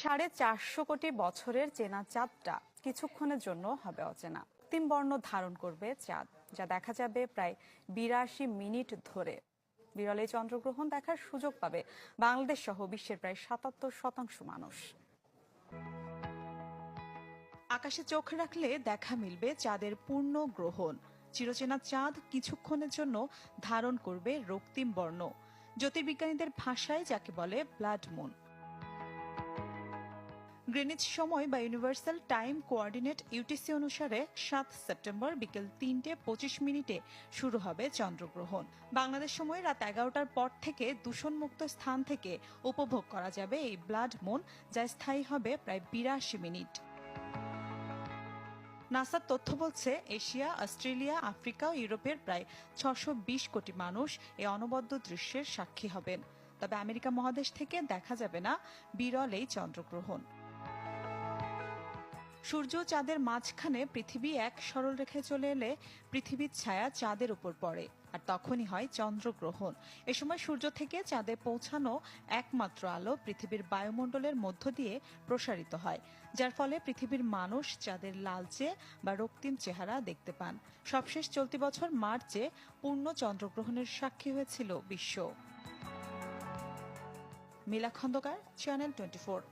450 কোটি বছরের চেনা চাঁদটা কিছুক্ষণের জন্য হবে অচেনা। 3 বর্ণ ধারণ করবে চাঁদ, যা দেখা যাবে প্রায় 82 মিনিট ধরে। বিরল এই চন্দ্রগ্রহণ দেখার সুযোগ পাবে বাংলাদেশ সহ বিশ্বের প্রায় 77% মানুষ। আকাশে চোখ রাখলে দেখা মিলবে চাঁদের পূর্ণ গ্রহণ। চিরচেনা চাঁদ কিছুক্ষণের জন্য ধারণ করবে রক্তিম বর্ণ। জ্যোতির্বিজ্ঞানীদের ভাষায় যাকে বলে ব্লাড মুন। গ্রিনিচ সময় বা ইউনিভার্সাল টাইম কোঅর্ডিনেট ইউটিসি অনুসারে 7 সেপ্টেম্বর বিকেল 3:25 শুরু হবে চন্দ্রগ্রহণ। বাংলাদেশ সময় রাত 11টার পর থেকে দূষণমুক্ত স্থান থেকে উপভোগ করা যাবে এই ব্লাড মুন, যা স্থায়ী হবে প্রায় 82 মিনিট। নাসার তথ্য বলছে, এশিয়া, অস্ট্রেলিয়া, আফ্রিকা ও ইউরোপের প্রায় 620 কোটি মানুষ এই অনবদ্য দৃশ্যের সাক্ষী হবেন। তবে আমেরিকা মহাদেশ থেকে দেখা যাবে না বিরল এই চন্দ্রগ্রহণ। সূর্য চাঁদের মাঝখানে পৃথিবী এক সরল রেখায় চলে এলে পৃথিবীর ছায়া চাঁদের উপর পড়ে, আর তখনই হয় চন্দ্রগ্রহণ। এ সময় সূর্য থেকে চাঁদে পৌঁছানো একমাত্র আলো পৃথিবীর বায়ুমণ্ডলের মধ্য দিয়ে প্রসারিত হয়, যার ফলে পৃথিবীর মানুষ চাঁদের লালচে বা রক্তিম চেহারা দেখতে পান। সবশেষ চলতি বছর মার্চে পূর্ণ চন্দ্রগ্রহণের সাক্ষী হয়েছিল বিশ্ব। মিলা খন্দকার, চ্যানেল 24।